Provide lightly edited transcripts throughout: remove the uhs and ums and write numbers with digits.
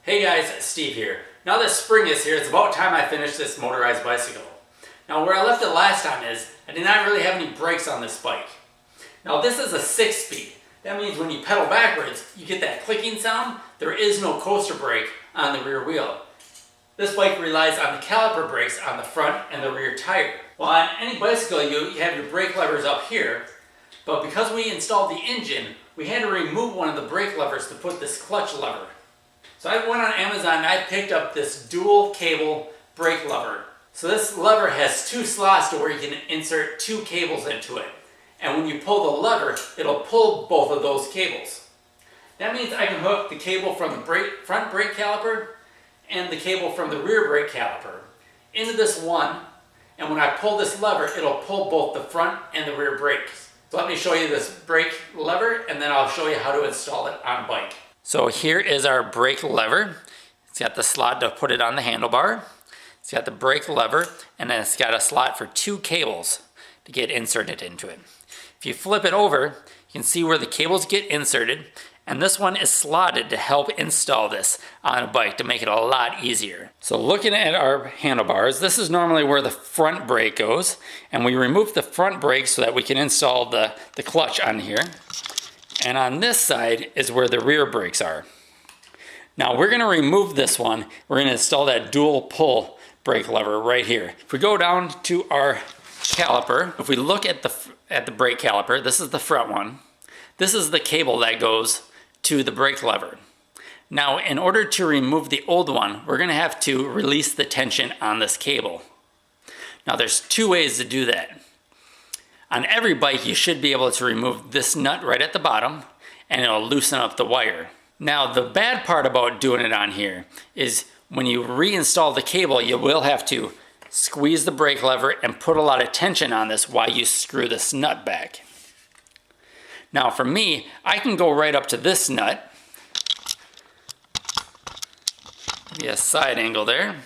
Hey guys, Steve here. Now that spring is here, it's about time I finish this motorized bicycle. Now where I left it last time is, I did not really have any brakes on this bike. Now this is a 6-speed. That means when you pedal backwards, you get that clicking sound. There is no coaster brake on the rear wheel. This bike relies on the caliper brakes on the front and the rear tire. Well, on any bicycle you have your brake levers up here, but because we installed the engine, we had to remove one of the brake levers to put this clutch lever. So I went on Amazon and I picked up this dual cable brake lever. So this lever has 2 slots to where you can insert 2 cables into it. And when you pull the lever, it'll pull both of those cables. That means I can hook the cable from the front brake caliper and the cable from the rear brake caliper into this one. And when I pull this lever, it'll pull both the front and the rear brakes. So let me show you this brake lever and then I'll show you how to install it on a bike. So here is our brake lever. It's got the slot to put it on the handlebar. It's got the brake lever, and then it's got a slot for 2 cables to get inserted into it. If you flip it over, you can see where the cables get inserted, and this one is slotted to help install this on a bike to make it a lot easier. So looking at our handlebars, this is normally where the front brake goes, and we remove the front brake so that we can install the clutch on here. And on this side is where the rear brakes are. Now we're going to remove this one. We're going to install that dual pull brake lever right here. If we go down to our caliper, if we look at the brake caliper, this is the front one. This is the cable that goes to the brake lever. Now in order to remove the old one, we're going to have to release the tension on this cable. Now there's 2 ways to do that. On every bike, you should be able to remove this nut right at the bottom, and it'll loosen up the wire. Now, the bad part about doing it on here is when you reinstall the cable, you will have to squeeze the brake lever and put a lot of tension on this while you screw this nut back. Now, for me, I can go right up to this nut. Maybe a side angle there.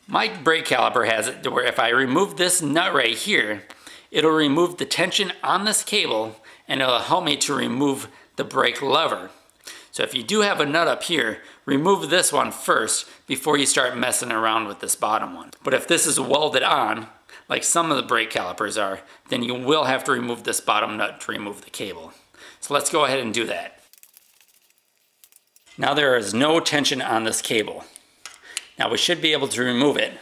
My brake caliper has it to where if I remove this nut right here, it'll remove the tension on this cable and it'll help me to remove the brake lever. So if you do have a nut up here, remove this one first before you start messing around with this bottom one. But if this is welded on, like some of the brake calipers are, then you will have to remove this bottom nut to remove the cable. So let's go ahead and do that. Now there is no tension on this cable. Now we should be able to remove it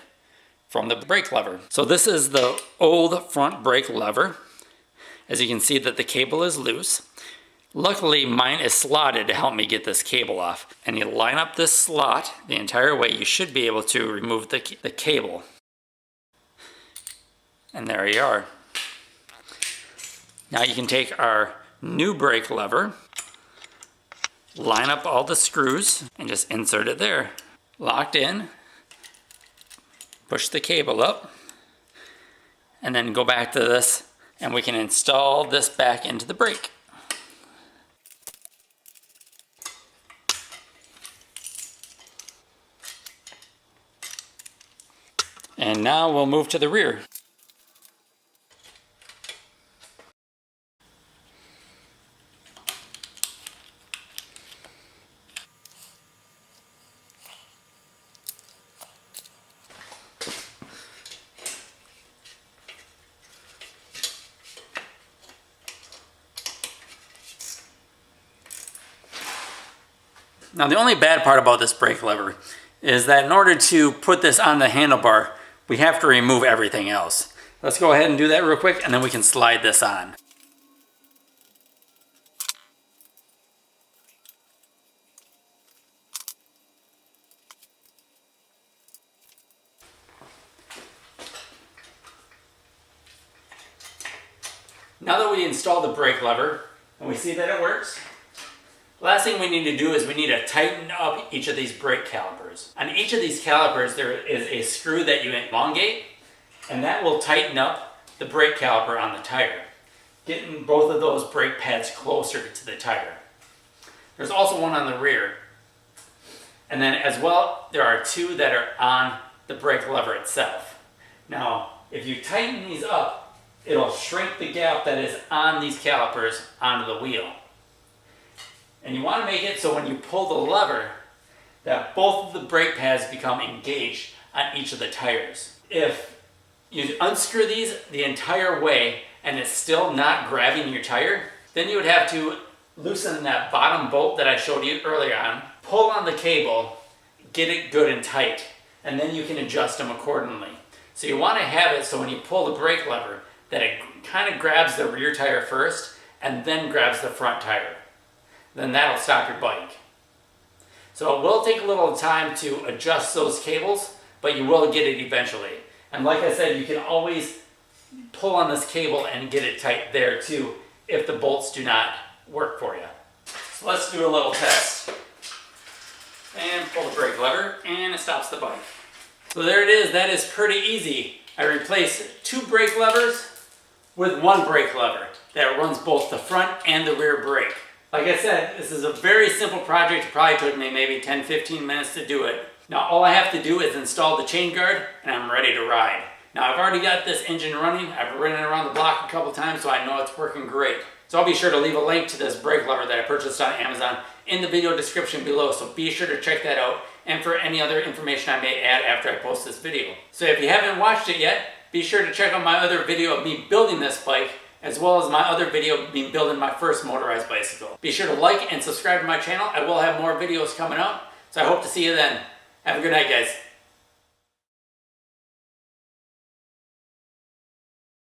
from the brake lever. So this is the old front brake lever. As you can see that the cable is loose. Luckily mine is slotted to help me get this cable off. And you line up this slot the entire way, you should be able to remove the cable. And there you are. Now you can take our new brake lever, line up all the screws, and just insert it there. Locked in. Push the cable up, and then go back to this, and we can install this back into the brake. And now we'll move to the rear. Now the only bad part about this brake lever is that in order to put this on the handlebar, we have to remove everything else. Let's go ahead and do that real quick and then we can slide this on. Now that we installed the brake lever and we see that it works, last thing we need to do is we need to tighten up each of these brake calipers. On each of these calipers there is a screw that you elongate, and that will tighten up the brake caliper on the tire, getting both of those brake pads closer to the tire. There's also one on the rear. And then as well, there are 2 that are on the brake lever itself. Now, if you tighten these up, it'll shrink the gap that is on these calipers onto the wheel. And you want to make it so when you pull the lever, that both of the brake pads become engaged on each of the tires. If you unscrew these the entire way and it's still not grabbing your tire, then you would have to loosen that bottom bolt that I showed you earlier on, pull on the cable, get it good and tight, and then you can adjust them accordingly. So you want to have it so when you pull the brake lever that it kind of grabs the rear tire first and then grabs the front tire. Then that'll stop your bike. So it will take a little time to adjust those cables, but you will get it eventually. And like I said, you can always pull on this cable and get it tight there too if the bolts do not work for you. So let's do a little test. And pull the brake lever and it stops the bike. So there it is. That is pretty easy. I replaced 2 brake levers with 1 brake lever that runs both the front and the rear brake. Like I said, this is a very simple project. It probably took me maybe 10-15 minutes to do it. Now all I have to do is install the chain guard and I'm ready to ride. Now I've already got this engine running. I've ridden it around the block a couple times, so I know it's working great. So I'll be sure to leave a link to this brake lever that I purchased on Amazon in the video description below, so be sure to check that out, and for any other information I may add after I post this video. So if you haven't watched it yet, be sure to check out my other video of me building this bike, as well as my other video of me building my first motorized bicycle. Be sure to like and subscribe to my channel. I will have more videos coming up, so I hope to see you then. Have a good night, guys.